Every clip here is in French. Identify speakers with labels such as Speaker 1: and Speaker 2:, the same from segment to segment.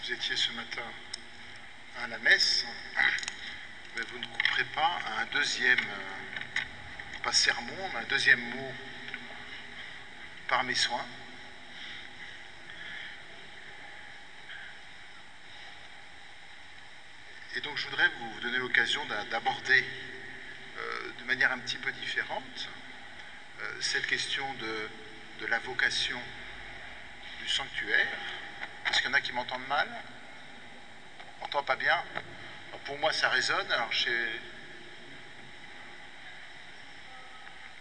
Speaker 1: vous étiez ce matin à la messe, vous ne couperez pas à un deuxième, pas sermon, mais un deuxième mot par mes soins. Et donc je voudrais vous donner l'occasion d'aborder de manière un petit peu différente cette question de la vocation du sanctuaire. Est-ce qu'il y en a qui m'entendent mal? On n'entend pas bien? Alors pour moi ça résonne, alors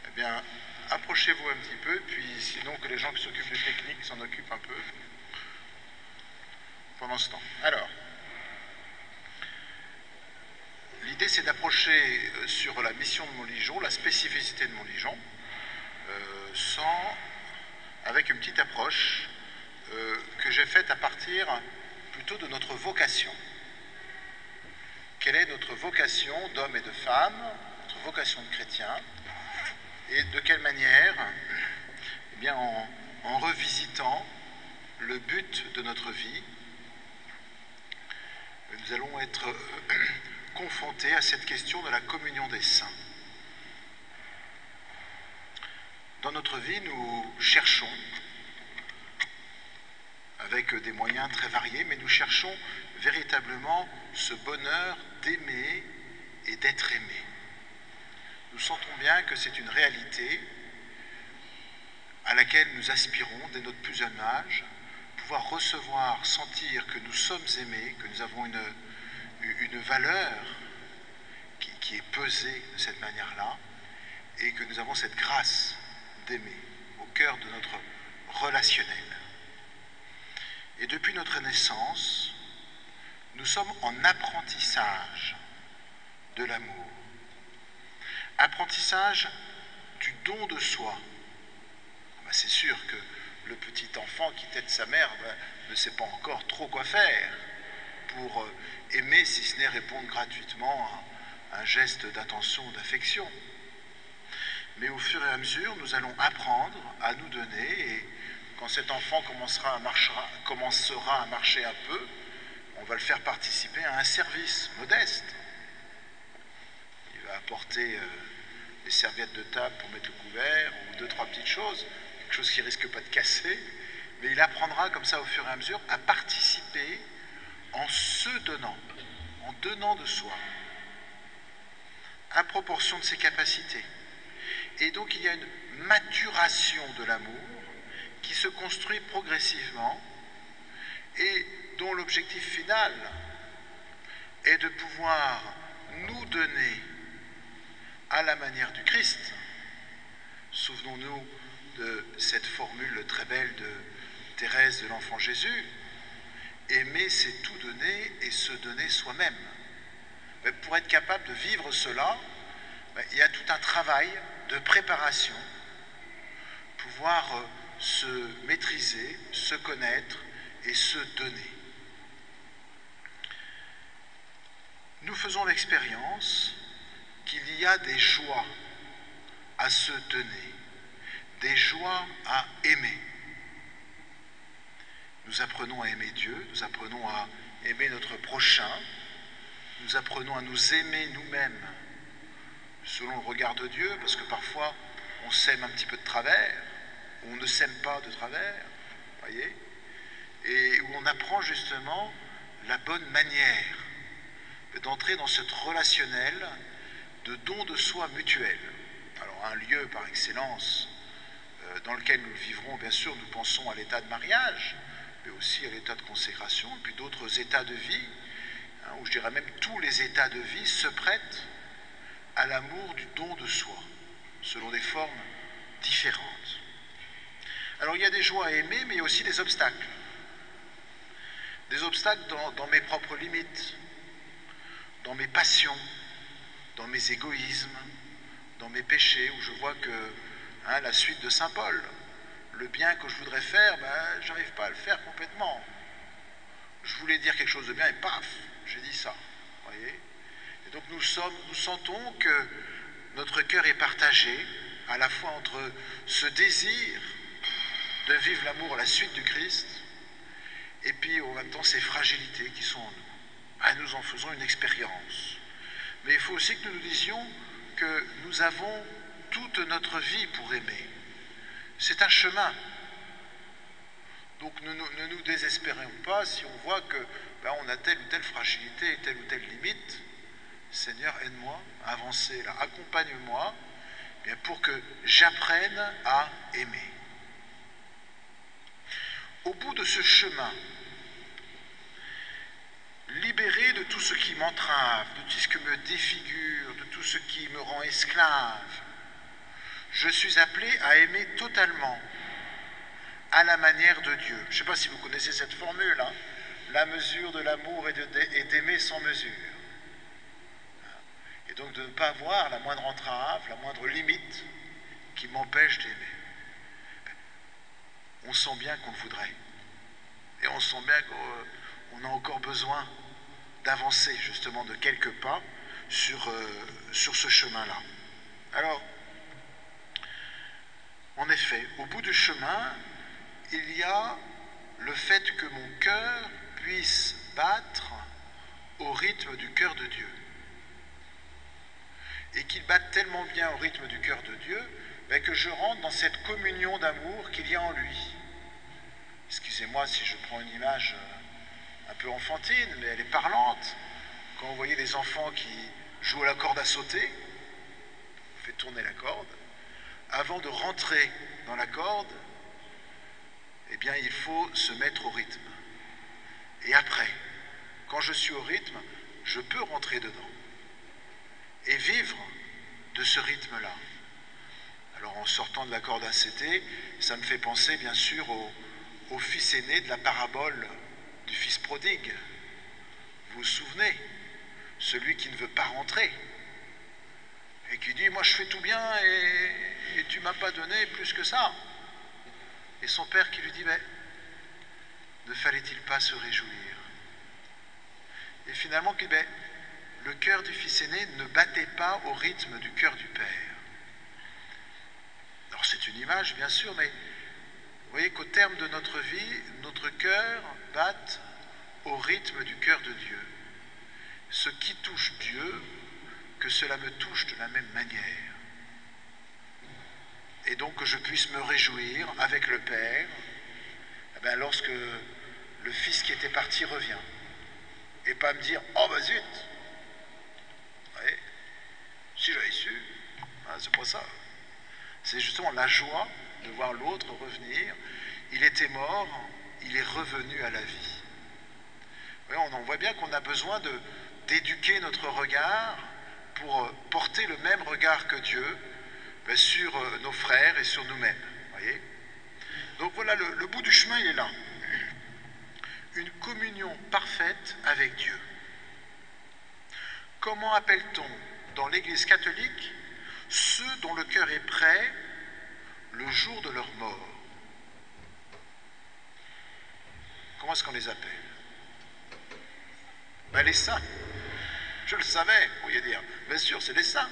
Speaker 1: eh bien, approchez-vous un petit peu, puis sinon que les gens qui s'occupent de technique s'en occupent un peu pendant ce temps. Alors, l'idée c'est d'approcher sur la mission de Montligeon, la spécificité de Montligeon, avec une petite approche que j'ai faite à partir plutôt de notre vocation. Quelle est notre vocation d'hommes et de femmes, notre vocation de chrétiens, et de quelle manière, eh bien, en revisitant le but de notre vie, nous allons être confrontés à cette question de la communion des saints. Dans notre vie, nous cherchons, avec des moyens très variés, mais nous cherchons véritablement ce bonheur d'aimer et d'être aimé. Nous sentons bien que c'est une réalité à laquelle nous aspirons dès notre plus jeune âge, pouvoir recevoir, sentir que nous sommes aimés, que nous avons une valeur qui est pesée de cette manière-là, et que nous avons cette grâce d'aimer au cœur de notre relationnel. Et depuis notre naissance, nous sommes en apprentissage de l'amour. Apprentissage du don de soi. C'est sûr que le petit enfant qui tète sa mère ne sait pas encore trop quoi faire pour aimer, si ce n'est répondre gratuitement à un geste d'attention ou d'affection. Mais au fur et à mesure, nous allons apprendre à nous donner, et quand cet enfant commencera à marcher un peu, on va le faire participer à un service modeste. Il va apporter des serviettes de table pour mettre le couvert, ou deux, trois petites choses, quelque chose qui ne risque pas de casser, mais il apprendra comme ça au fur et à mesure à participer en se donnant, en donnant de soi, à proportion de ses capacités. Et donc il y a une maturation de l'amour qui se construit progressivement et dont l'objectif final est de pouvoir nous donner à la manière du Christ. Souvenons-nous de cette formule très belle de Thérèse de l'Enfant Jésus: aimer, c'est tout donner et se donner soi-même. Mais pour être capable de vivre cela, il y a tout un travail de préparation, pouvoir se maîtriser, se connaître et se donner. Nous faisons l'expérience qu'il y a des joies à se donner, des joies à aimer. Nous apprenons à aimer Dieu, nous apprenons à aimer notre prochain, nous apprenons à nous aimer nous-mêmes selon le regard de Dieu, parce que parfois on s'aime un petit peu de travers, ou on ne s'aime pas de travers, voyez, et où on apprend justement la bonne manière d'entrer dans cette relationnel de don de soi mutuel. Alors un lieu par excellence dans lequel nous le vivrons, bien sûr, nous pensons à l'état de mariage, mais aussi à l'état de consécration, et puis d'autres états de vie, où je dirais même tous les états de vie se prêtent à l'amour du don de soi, selon des formes différentes. Alors il y a des joies à aimer, mais il y a aussi des obstacles. Des obstacles dans mes propres limites, dans mes passions, dans mes égoïsmes, dans mes péchés, où je vois que, la suite de saint Paul, le bien que je voudrais faire, j'arrive pas à le faire complètement. Je voulais dire quelque chose de bien et paf, j'ai dit ça, voyez. Et donc nous sentons que notre cœur est partagé, à la fois entre ce désir de vivre l'amour à la suite du Christ et puis en même temps ces fragilités qui sont en nous. Ben, nous en faisons une expérience. Mais il faut aussi que nous nous disions que nous avons toute notre vie pour aimer. C'est un chemin. Donc ne nous désespérons pas si on voit que on a telle ou telle fragilité, telle ou telle limite. Seigneur, aide-moi à avancer là, accompagne-moi pour que j'apprenne à aimer. Au bout de ce chemin, libéré de tout ce qui m'entrave, de tout ce qui me défigure, de tout ce qui me rend esclave, je suis appelé à aimer totalement, à la manière de Dieu. Je ne sais pas si vous connaissez cette formule, hein, la mesure de l'amour est d'aimer sans mesure. Et donc de ne pas avoir la moindre entrave, la moindre limite qui m'empêche d'aimer. On sent bien qu'on le voudrait. Et on sent bien qu'on a encore besoin d'avancer justement de quelques pas sur ce chemin-là. Alors, en effet, au bout du chemin, il y a le fait que mon cœur puisse battre au rythme du cœur de Dieu. Et qu'il batte tellement bien au rythme du cœur de Dieu que je rentre dans cette communion d'amour qu'il y a en lui. Excusez-moi si je prends une image un peu enfantine, mais elle est parlante. Quand vous voyez des enfants qui jouent à la corde à sauter, on fait tourner la corde, avant de rentrer dans la corde, eh bien il faut se mettre au rythme. Et après, quand je suis au rythme, je peux rentrer dedans et vivre de ce rythme-là. Alors en sortant de la corde à sauter, ça me fait penser bien sûr au fils aîné de la parabole du fils prodigue. Vous vous souvenez? Celui qui ne veut pas rentrer et qui dit « moi je fais tout bien et tu ne m'as pas donné plus que ça ». Et son père qui lui dit « mais ne fallait-il pas se réjouir ?» Et finalement, le cœur du fils aîné ne battait pas au rythme du cœur du père. Alors c'est une image bien sûr, mais vous voyez qu'au terme de notre vie, notre cœur batte au rythme du cœur de Dieu. Ce qui touche Dieu, que cela me touche de la même manière. Et donc que je puisse me réjouir avec le Père, lorsque le Fils qui était parti revient. Et pas me dire « oh bah zut !» Si j'avais su, c'est pas ça. C'est justement la joie de voir l'autre revenir. Il était mort, il est revenu à la vie. On en voit bien qu'on a besoin d'éduquer notre regard pour porter le même regard que Dieu sur nos frères et sur nous-mêmes. Voyez ? Donc voilà, le bout du chemin, il est là. Une communion parfaite avec Dieu. Comment appelle-t-on dans l'Église catholique ceux dont le cœur est prêt le jour de leur mort? Comment est-ce qu'on les appelle? Les saints. Je le savais, vous pourriez dire. Bien sûr, c'est les saints.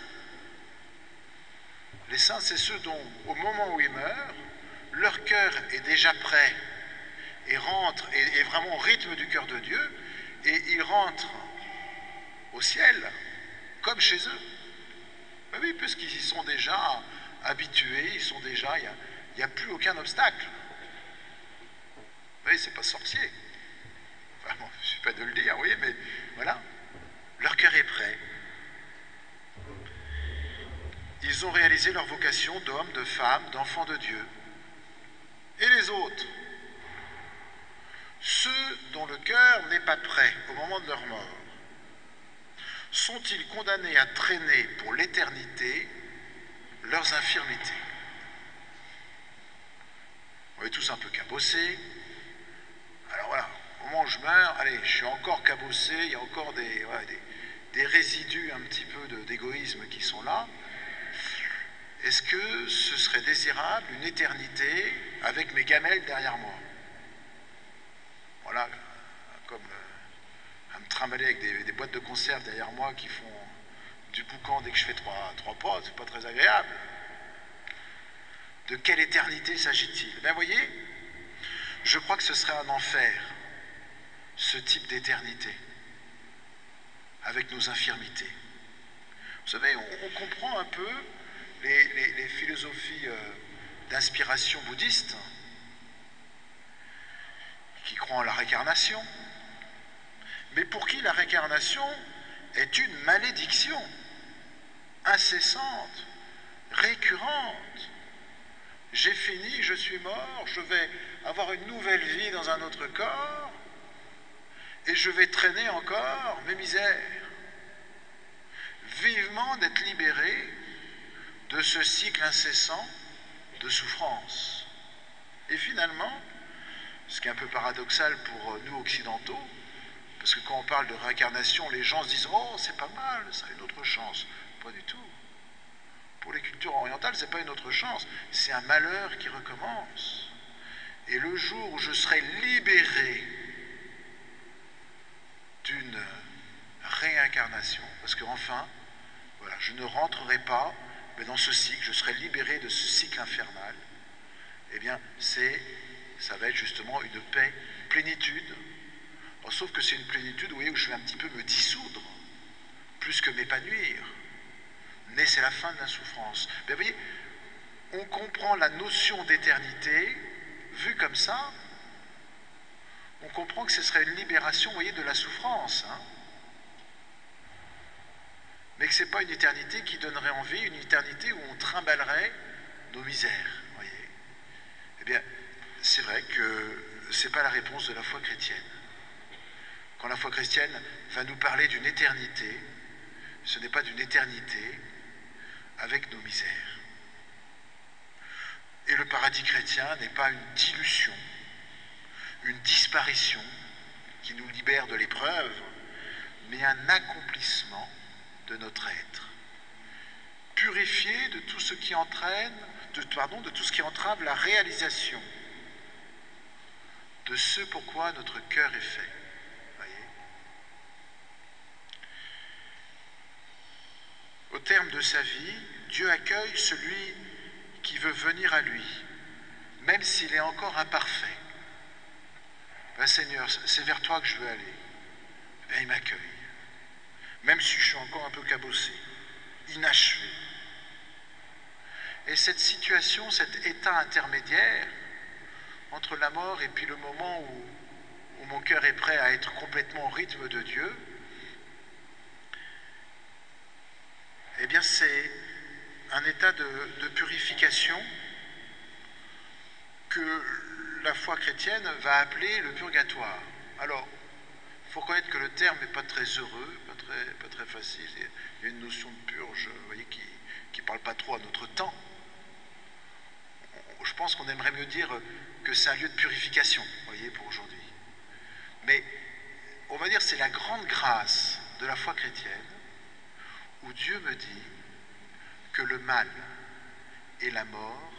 Speaker 1: Les saints, c'est ceux dont, au moment où ils meurent, leur cœur est déjà prêt et rentre, et est vraiment au rythme du cœur de Dieu, et ils rentrent au ciel comme chez eux. Oui, puisqu'ils y sont déjà habitués, ils sont déjà, il n'y a plus aucun obstacle. Oui, c'est pas sorcier. Enfin, bon, je ne suis pas de le dire, oui, mais voilà. Leur cœur est prêt. Ils ont réalisé leur vocation d'hommes, de femmes, d'enfants de Dieu. Et les autres, ceux dont le cœur n'est pas prêt au moment de leur mort, sont-ils condamnés à traîner pour l'éternité leurs infirmités? On est tous un peu cabossés. Alors voilà, au moment où je meurs, allez, je suis encore cabossé, il y a encore des résidus un petit peu d'égoïsme qui sont là. Est-ce que ce serait désirable une éternité avec mes gamelles derrière moi? Voilà, comme à me trimballer avec des boîtes de conserve derrière moi qui font du boucan dès que je fais trois pas, c'est pas très agréable. De quelle éternité s'agit-il? Vous voyez, je crois que ce serait un enfer ce type d'éternité avec nos infirmités. Vous savez, on comprend un peu les philosophies d'inspiration bouddhiste qui croient en la réincarnation, mais pour qui la réincarnation est une malédiction incessante, récurrente. J'ai fini, je suis mort, je vais avoir une nouvelle vie dans un autre corps et je vais traîner encore mes misères. Vivement d'être libéré de ce cycle incessant de souffrance. Et finalement, ce qui est un peu paradoxal pour nous occidentaux, parce que quand on parle de réincarnation, les gens se disent « Oh, c'est pas mal, ça a une autre chance ». Pas du tout. Pour les cultures orientales, ce n'est pas une autre chance, c'est un malheur qui recommence. Et le jour où je serai libéré d'une réincarnation, parce qu'enfin, voilà, je ne rentrerai pas mais dans ce cycle, je serai libéré de ce cycle infernal, eh bien, ça va être justement une paix, une plénitude. Alors, sauf que c'est une plénitude, vous voyez, où je vais un petit peu me dissoudre, plus que m'épanouir. Mais c'est la fin de la souffrance. Mais vous voyez, on comprend la notion d'éternité, vue comme ça, on comprend que ce serait une libération, vous voyez, de la souffrance. Hein, mais que ce n'est pas une éternité qui donnerait envie, une éternité où on trimballerait nos misères. Voyez. Eh bien, c'est vrai que ce n'est pas la réponse de la foi chrétienne. Quand la foi chrétienne va nous parler d'une éternité, ce n'est pas d'une éternité avec nos misères. Et le paradis chrétien n'est pas une dilution, une disparition qui nous libère de l'épreuve, mais un accomplissement de notre être, purifié de tout ce qui entraîne, de tout ce qui entrave la réalisation de ce pourquoi notre cœur est fait. Voyez. Au terme de sa vie, Dieu accueille celui qui veut venir à lui, même s'il est encore imparfait. Ben, Seigneur, c'est vers toi que je veux aller. Ben, il m'accueille. Même si je suis encore un peu cabossé, inachevé. Et cette situation, cet état intermédiaire entre la mort et puis le moment où mon cœur est prêt à être complètement au rythme de Dieu, eh bien c'est un état de purification que la foi chrétienne va appeler le purgatoire. Alors, il faut reconnaître que le terme n'est pas très heureux, pas très facile. Il y a une notion de purge, vous voyez, qui ne parle pas trop à notre temps. Je pense qu'on aimerait mieux dire que c'est un lieu de purification, vous voyez, pour aujourd'hui. Mais on va dire que c'est la grande grâce de la foi chrétienne où Dieu me dit que le mal et la mort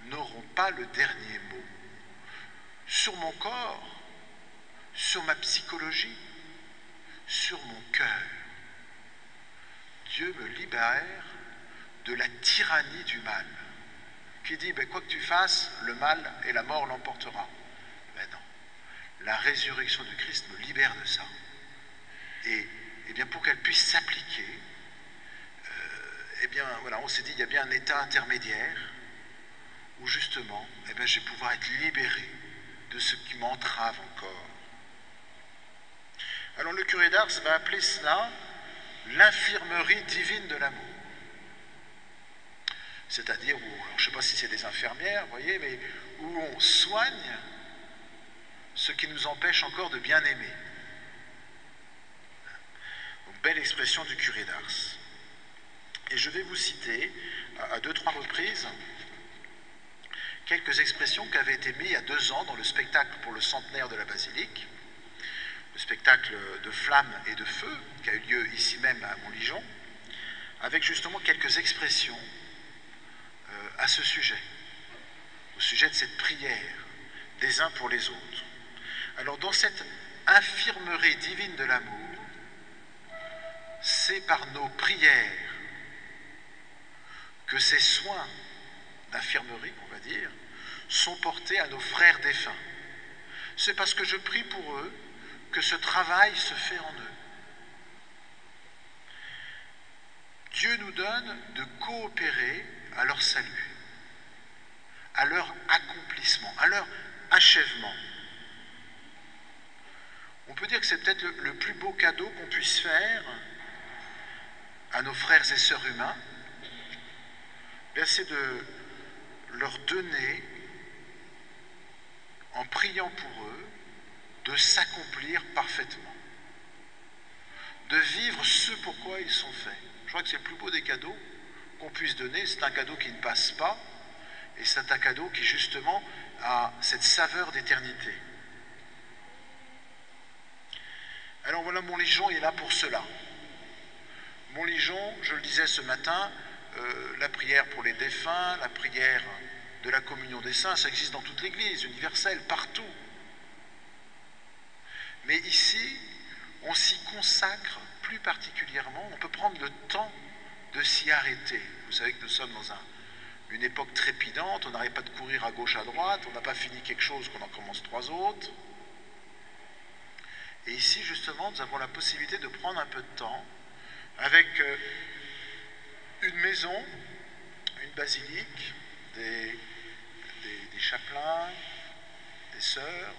Speaker 1: n'auront pas le dernier mot sur mon corps, sur ma psychologie, sur mon cœur. Dieu me libère de la tyrannie du mal, qui dit, ben, quoi que tu fasses, le mal et la mort l'emportera. Ben non, la résurrection du Christ me libère de ça. Et bien pour qu'elle puisse s'appliquer, eh bien voilà, on s'est dit, il y a bien un état intermédiaire où justement, eh bien, je vais pouvoir être libéré de ce qui m'entrave encore. Alors le curé d'Ars va appeler cela l'infirmerie divine de l'amour. C'est-à-dire, je ne sais pas si c'est des infirmières, vous voyez, mais où on soigne ce qui nous empêche encore de bien aimer. Donc, belle expression du curé d'Ars. Et je vais vous citer, à 2-3 reprises, quelques expressions qui avaient été mises il y a 2 ans dans le spectacle pour le centenaire de la basilique, le spectacle de flammes et de feu, qui a eu lieu ici même à Montligeon, avec justement quelques expressions à ce sujet, au sujet de cette prière des uns pour les autres. Alors dans cette infirmerie divine de l'amour, c'est par nos prières que ces soins d'infirmerie, on va dire, sont portés à nos frères défunts. C'est parce que je prie pour eux que ce travail se fait en eux. Dieu nous donne de coopérer à leur salut, à leur accomplissement, à leur achèvement. On peut dire que c'est peut-être le plus beau cadeau qu'on puisse faire à nos frères et sœurs humains, c'est de leur donner, en priant pour eux, de s'accomplir parfaitement, de vivre ce pourquoi ils sont faits. Je crois que c'est le plus beau des cadeaux qu'on puisse donner. C'est un cadeau qui ne passe pas, et c'est un cadeau qui justement a cette saveur d'éternité. Alors voilà, Montligeon est là pour cela. Montligeon, je le disais ce matin, la prière pour les défunts, la prière de la communion des saints, ça existe dans toute l'Église, universelle, partout. Mais ici, on s'y consacre plus particulièrement, on peut prendre le temps de s'y arrêter. Vous savez que nous sommes dans une époque trépidante, on n'arrête pas de courir à gauche, à droite, on n'a pas fini quelque chose qu'on en commence 3 autres. Et ici, justement, nous avons la possibilité de prendre un peu de temps avec une maison, une basilique, des chapelains, des sœurs,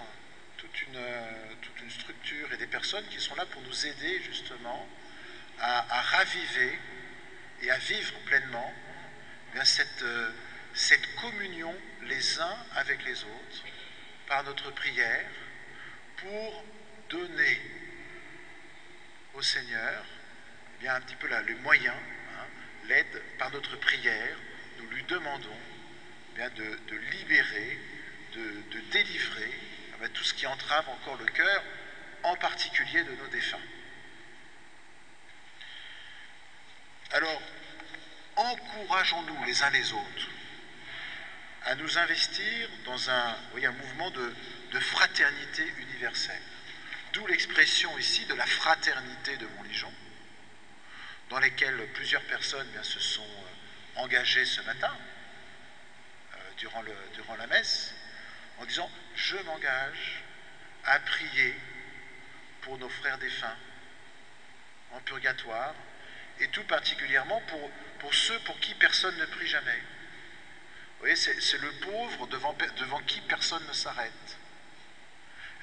Speaker 1: toute une structure et des personnes qui sont là pour nous aider justement à raviver et à vivre pleinement cette communion les uns avec les autres par notre prière pour donner au Seigneur un petit peu les moyens, l'aide par notre prière. Nous lui demandons de libérer, de délivrer tout ce qui entrave encore le cœur, en particulier de nos défunts. Alors, encourageons-nous les uns les autres à nous investir dans un mouvement de fraternité universelle. D'où l'expression ici de la fraternité de Montligeon, dans lesquelles plusieurs personnes se sont engagées ce matin, durant la messe, en disant « Je m'engage à prier pour nos frères défunts en purgatoire, et tout particulièrement pour ceux pour qui personne ne prie jamais. » Vous voyez, c'est le pauvre devant qui personne ne s'arrête.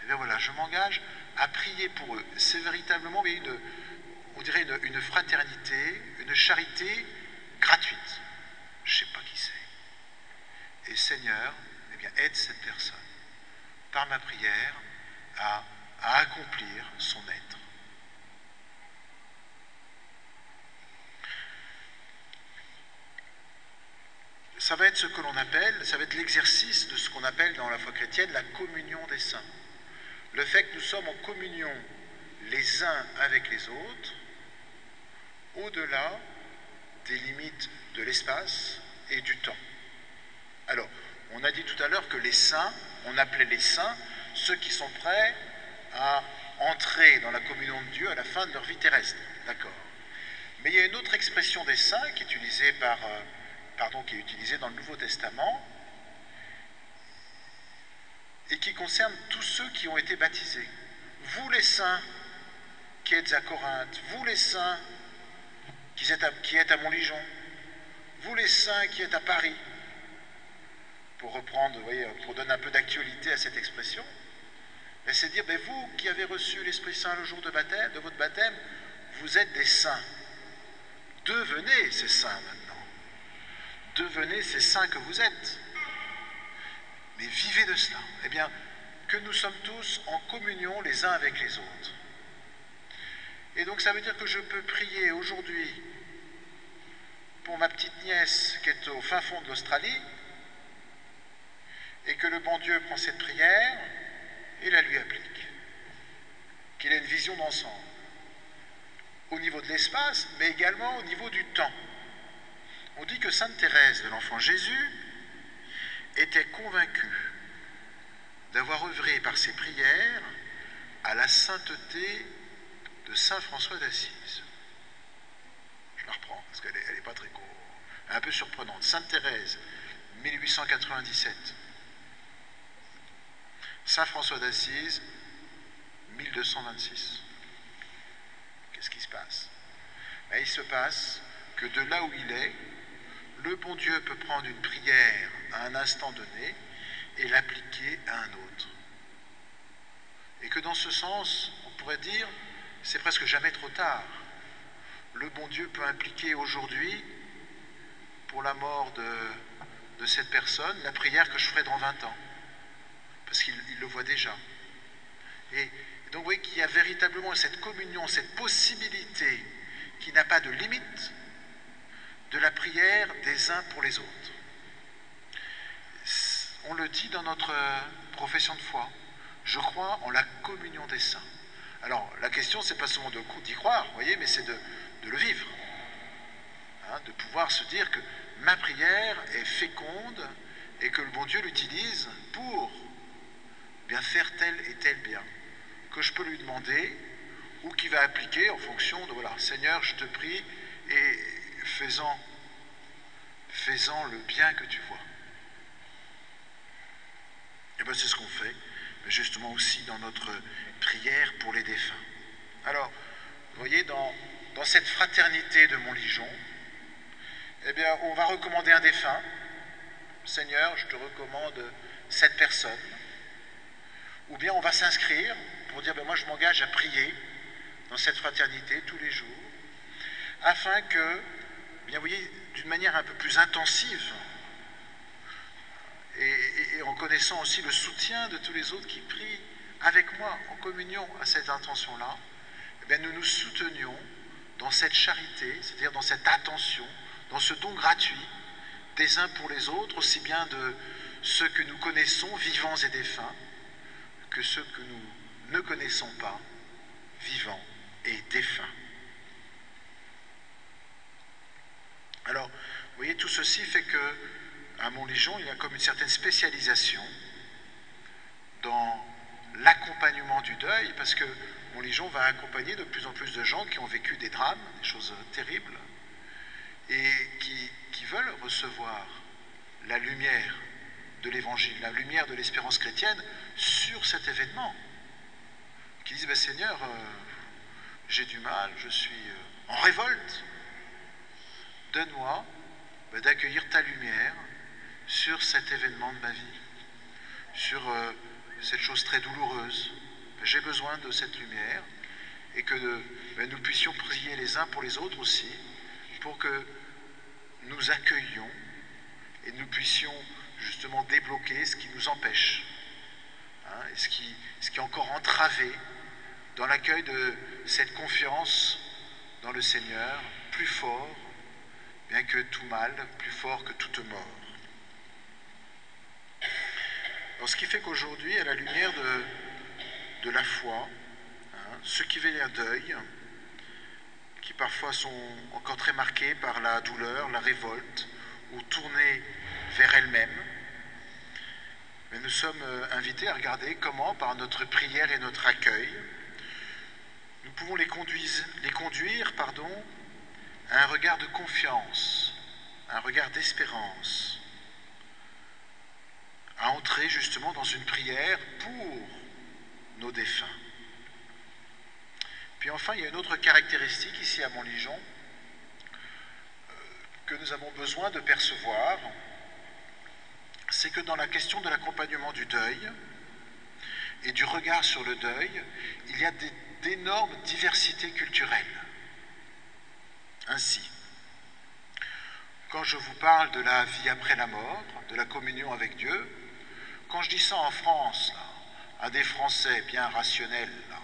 Speaker 1: Et bien voilà, je m'engage à prier pour eux. C'est véritablement on dirait une fraternité, une charité gratuite. Je ne sais pas qui c'est. Et Seigneur, aide cette personne, par ma prière, à accomplir son être. Ça va être ce que l'on appelle, ça va être l'exercice de ce qu'on appelle dans la foi chrétienne la communion des saints. Le fait que nous sommes en communion les uns avec les autres, au-delà des limites de l'espace et du temps. Alors, on a dit tout à l'heure que les saints, on appelait les saints ceux qui sont prêts à entrer dans la communion de Dieu à la fin de leur vie terrestre. D'accord. Mais il y a une autre expression des saints qui est utilisée qui est utilisée dans le Nouveau Testament et qui concerne tous ceux qui ont été baptisés. Vous les saints qui êtes à Corinthe, vous les saints qui êtes à Montligeon, vous les saints qui êtes à Paris, pour reprendre, vous voyez, pour donner un peu d'actualité à cette expression, c'est dire, vous qui avez reçu l'Esprit Saint le jour de votre baptême, vous êtes des saints. Devenez ces saints maintenant. Devenez ces saints que vous êtes. Mais vivez de cela. Eh bien, que nous sommes tous en communion les uns avec les autres. Et donc ça veut dire que je peux prier aujourd'hui pour ma petite nièce qui est au fin fond de l'Australie, et que le bon Dieu prend cette prière et la lui applique. Qu'il ait une vision d'ensemble, au niveau de l'espace, mais également au niveau du temps. On dit que Sainte Thérèse de l'Enfant Jésus était convaincue d'avoir œuvré par ses prières à la sainteté de Saint François d'Assise. Je la reprends, parce qu'elle n'est pas très courte, un peu surprenante. Sainte Thérèse, 1897. Saint François d'Assise, 1226. Qu'est-ce qui se passe? Il se passe que de là où il est, le bon Dieu peut prendre une prière à un instant donné et l'appliquer à un autre. Et que dans ce sens, on pourrait dire, c'est presque jamais trop tard. Le bon Dieu peut impliquer aujourd'hui, pour la mort de cette personne, la prière que je ferai dans 20 ans. Parce qu'il le voit déjà. Et donc vous voyez qu'il y a véritablement cette communion, cette possibilité qui n'a pas de limite de la prière des uns pour les autres. On le dit dans notre profession de foi. Je crois en la communion des saints. Alors, la question, c'est pas seulement d'y croire, vous voyez, mais c'est de le vivre. De pouvoir se dire que ma prière est féconde et que le bon Dieu l'utilise pour bien faire tel et tel bien, que je peux lui demander ou qu'il va appliquer en fonction de, voilà, Seigneur, je te prie, et faisant le bien que tu vois. Et bien c'est ce qu'on fait, mais justement aussi dans notre prière pour les défunts. Alors, vous voyez, dans cette fraternité de Montligeon, eh bien, on va recommander un défunt. Seigneur, je te recommande cette personne. Ou bien on va s'inscrire pour dire, ben moi je m'engage à prier dans cette fraternité tous les jours, afin que, bien vous voyez, d'une manière un peu plus intensive, et en connaissant aussi le soutien de tous les autres qui prient avec moi en communion à cette intention-là, eh bien nous nous soutenions dans cette charité, c'est-à-dire dans cette attention, dans ce don gratuit des uns pour les autres, aussi bien de ceux que nous connaissons, vivants et défunts, que ceux que nous ne connaissons pas, vivants et défunts. Alors, vous voyez, tout ceci fait que à Montligeon, il y a comme une certaine spécialisation dans l'accompagnement du deuil, parce que Montligeon va accompagner de plus en plus de gens qui ont vécu des drames, des choses terribles, et qui veulent recevoir la lumière de l'Évangile, la lumière de l'espérance chrétienne sur cet événement. Qui disent, ben Seigneur, j'ai du mal, je suis en révolte. Donne-moi d'accueillir ta lumière sur cet événement de ma vie, sur cette chose très douloureuse. J'ai besoin de cette lumière et que nous puissions prier les uns pour les autres aussi, pour que nous accueillions et nous puissions justement débloquer ce qui nous empêche, et ce qui est encore entravé dans l'accueil de cette confiance dans le Seigneur, plus fort bien que tout mal, plus fort que toute mort. Alors, ce qui fait qu'aujourd'hui, à la lumière de la foi, ceux qui veillent un deuil, qui parfois sont encore très marqués par la douleur, la révolte, ou tournés vers elles-mêmes, mais nous sommes invités à regarder comment, par notre prière et notre accueil, nous pouvons les conduire à un regard de confiance, un regard d'espérance, à entrer justement dans une prière pour nos défunts. Puis enfin, il y a une autre caractéristique ici à Montligeon que nous avons besoin de percevoir, c'est que dans la question de l'accompagnement du deuil et du regard sur le deuil, il y a d'énormes diversités culturelles. Ainsi, quand je vous parle de la vie après la mort, de la communion avec Dieu, quand je dis ça en France, là, à des Français bien rationnels, là,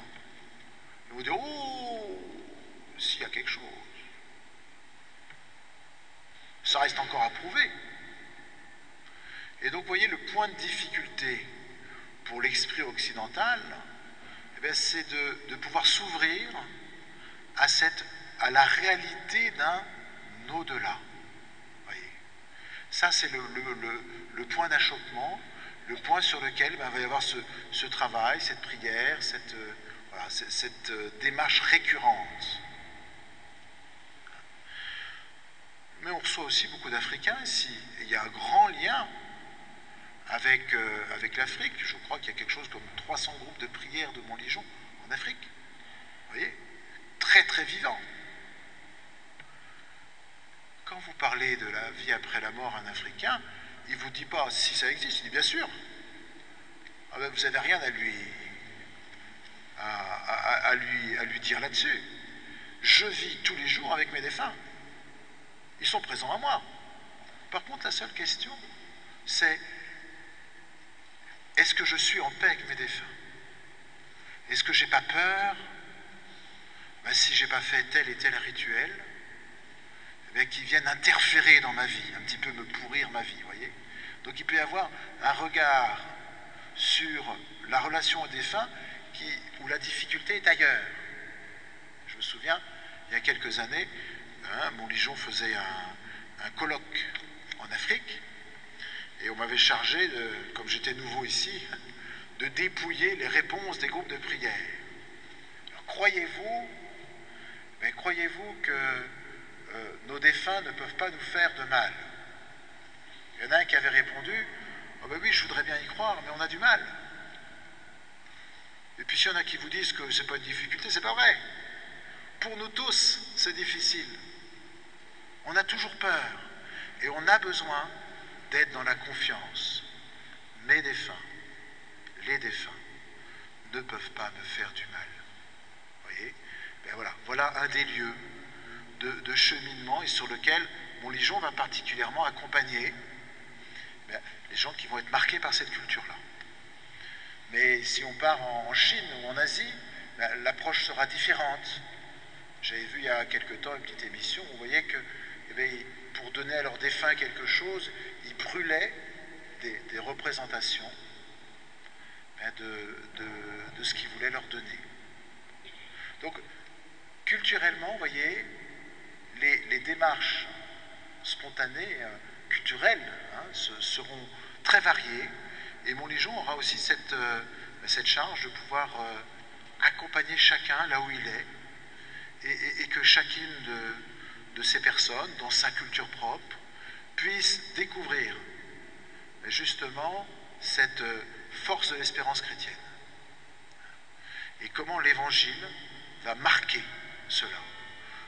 Speaker 1: ils vont dire « Oh, s'il y a quelque chose ». Ça reste encore à prouver. Et donc, vous voyez, le point de difficulté pour l'esprit occidental, c'est de pouvoir s'ouvrir à la réalité d'un au-delà. Ça, c'est le point d'achoppement, le point sur lequel il va y avoir ce travail, cette prière, cette démarche récurrente. Mais on reçoit aussi beaucoup d'Africains ici. Et il y a un grand lien avec l'Afrique. Je crois qu'il y a quelque chose comme 300 groupes de prière de Montligeon en Afrique. Vous voyez? Très très vivant. Quand vous parlez de la vie après la mort à un Africain, il ne vous dit pas si ça existe, il dit bien sûr. Ah ben, vous n'avez rien à lui dire là-dessus. Je vis tous les jours avec mes défunts. Ils sont présents à moi. Par contre, la seule question, c'est est-ce que je suis en paix avec mes défunts? Est-ce que j'ai pas peur si j'ai pas fait tel et tel rituel, qu'ils viennent interférer dans ma vie, un petit peu me pourrir ma vie, voyez? Donc il peut y avoir un regard sur la relation aux défunts où la difficulté est ailleurs. Je me souviens, il y a quelques années, Montligeon faisait un colloque en Afrique, et on m'avait chargé, comme j'étais nouveau ici, de dépouiller les réponses des groupes de prière. Alors, croyez-vous que nos défunts ne peuvent pas nous faire de mal? Il y en a un qui avait répondu, oh ben oui, je voudrais bien y croire, mais on a du mal. Et puis s'il y en a qui vous disent que c'est pas une difficulté, c'est pas vrai. Pour nous tous, c'est difficile. On a toujours peur, et on a besoin d'être dans la confiance. Mes défunts, les défunts, ne peuvent pas me faire du mal. Vous voyez? Ben voilà un des lieux de cheminement et sur lequel Montligeon va particulièrement accompagner les gens qui vont être marqués par cette culture-là. Mais si on part en Chine ou en Asie, l'approche sera différente. J'avais vu il y a quelque temps une petite émission où on voyait que pour donner à leurs défunts quelque chose, ils brûlaient des représentations de ce qu'ils voulaient leur donner. Donc, culturellement, vous voyez, les démarches spontanées, culturelles, seront très variées, et Montligeon aura aussi cette charge de pouvoir accompagner chacun là où il est, et que chacune de ces personnes, dans sa culture propre, puisse découvrir justement cette force de l'espérance chrétienne. Et comment l'Évangile va marquer cela.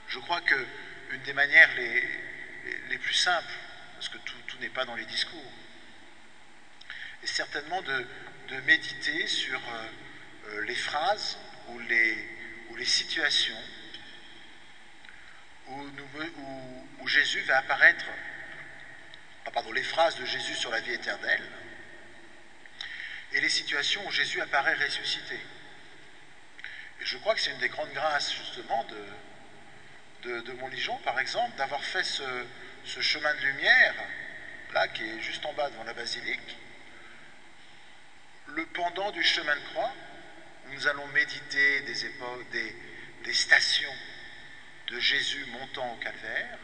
Speaker 1: Je crois qu'une des manières les plus simples, parce que tout n'est pas dans les discours, est certainement de méditer sur les phrases ou les situations où Jésus va apparaître, les phrases de Jésus sur la vie éternelle, et les situations où Jésus apparaît ressuscité. Et je crois que c'est une des grandes grâces, justement, de Montligeon, par exemple, d'avoir fait ce chemin de lumière, là, qui est juste en bas devant la basilique, le pendant du chemin de croix, où nous allons méditer des époques, des stations de Jésus montant au calvaire,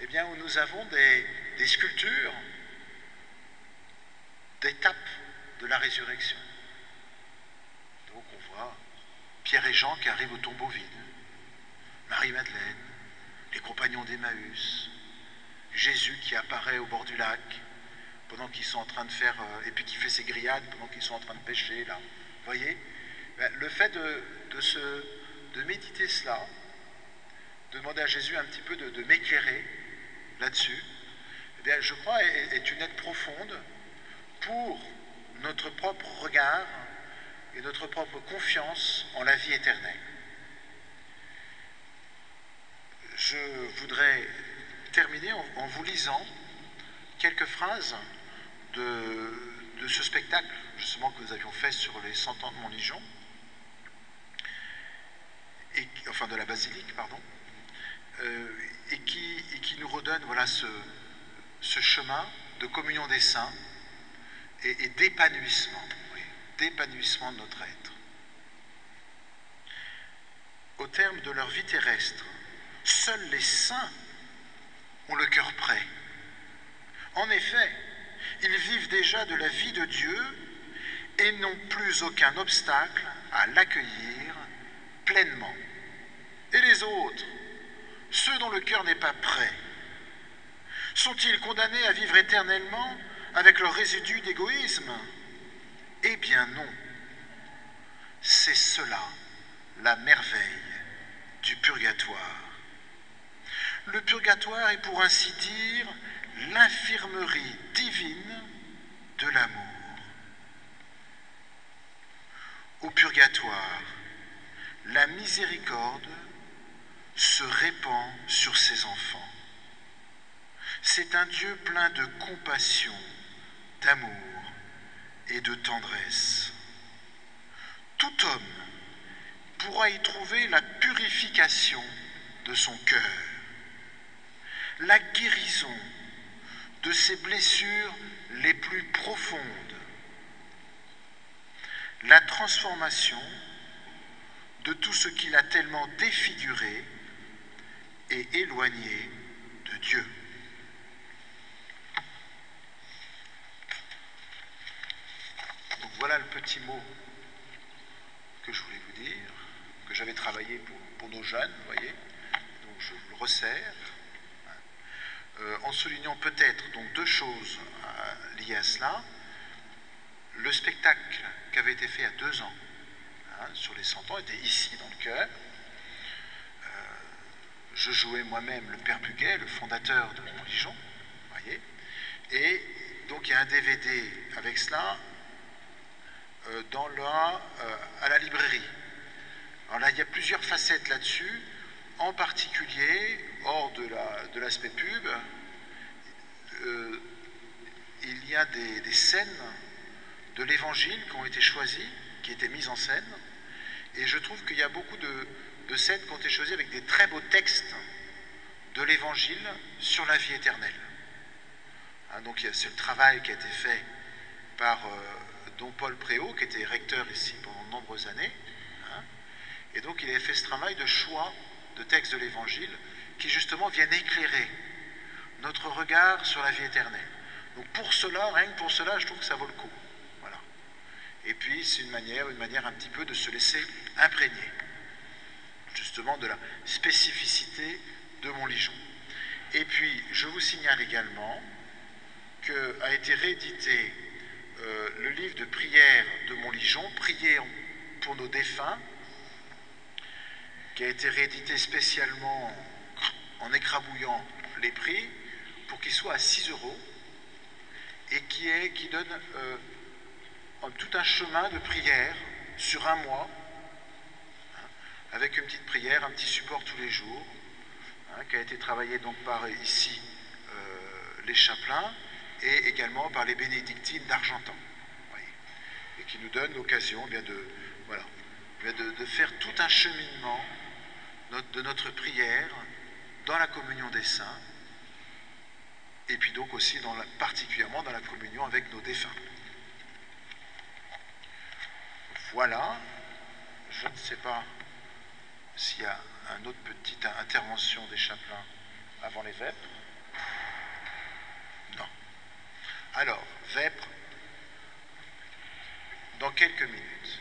Speaker 1: eh bien, où nous avons des sculptures d'étapes de la résurrection. Donc on voit Pierre et Jean qui arrivent au tombeau vide, Marie-Madeleine, les compagnons d'Emmaüs, Jésus qui apparaît au bord du lac pendant qu'ils sont en train de faire, et puis qui fait ses grillades pendant qu'ils sont en train de pêcher là. Vous voyez, le fait de méditer cela, de demander à Jésus un petit peu de m'éclairer là-dessus, eh bien, je crois est une aide profonde pour notre propre regard et notre propre confiance en la vie éternelle. Je voudrais terminer en vous lisant quelques phrases de ce spectacle, justement, que nous avions fait sur les 100 ans de Montligeon, de la basilique, pardon, et qui nous redonne ce chemin de communion des saints et d'épanouissement, d'épanouissement de notre être. Au terme de leur vie terrestre, seuls les saints ont le cœur prêt. En effet, ils vivent déjà de la vie de Dieu et n'ont plus aucun obstacle à l'accueillir pleinement. Et les autres, ceux dont le cœur n'est pas prêt, sont-ils condamnés à vivre éternellement avec leur résidu d'égoïsme? Eh bien non. c'est cela, la merveille du purgatoire. Le purgatoire est pour ainsi dire l'infirmerie divine de l'amour. Au purgatoire, la miséricorde se répand sur ses enfants. C'est un Dieu plein de compassion, d'amour et de tendresse. Tout homme pourra y trouver la purification de son cœur, la guérison de ses blessures les plus profondes, la transformation de tout ce qui l'a tellement défiguré et éloigné de Dieu. Donc voilà le petit mot que je voulais vous dire, que j'avais travaillé pour nos jeunes, vous voyez. Donc je vous le resserre, en soulignant peut-être donc deux choses liées à cela. Le spectacle qui avait été fait il y a 2 ans, sur les 100 ans, était ici, dans le chœur. Je jouais moi-même le Père Buguet, le fondateur de Montligeon, voyez. Et donc il y a un DVD avec cela à la librairie. Alors là, il y a plusieurs facettes là-dessus, en particulier, hors de l'aspect pub, il y a des scènes de l'Évangile qui ont été choisies, qui étaient mises en scène, et je trouve qu'il y a beaucoup de scènes qui ont été choisies avec des très beaux textes de l'Évangile sur la vie éternelle. Donc c'est le travail qui a été fait par Don Paul Préau, qui était recteur ici pendant de nombreuses années, et donc il avait fait ce travail de choix de textes de l'Évangile qui justement viennent éclairer notre regard sur la vie éternelle. Donc pour cela, rien que pour cela, je trouve que ça vaut le coup. Voilà. Et puis c'est une manière un petit peu de se laisser imprégner justement de la spécificité de Montligeon. Et puis je vous signale également qu'a été réédité le livre de prières de Montligeon, Prier pour nos défunts, qui a été réédité spécialement en écrabouillant les prix pour qu'il soit à 6 € et qui donne tout un chemin de prière sur 1 mois, avec une petite prière, un petit support tous les jours, qui a été travaillé donc par ici les chapelains et également par les bénédictines d'Argentan, et qui nous donne l'occasion de faire tout un cheminement de notre prière dans la communion des saints, et puis donc aussi particulièrement dans la communion avec nos défunts. Voilà, je ne sais pas s'il y a une autre petite intervention des chapelains avant les vêpres. Non. Alors, vêpres, dans quelques minutes.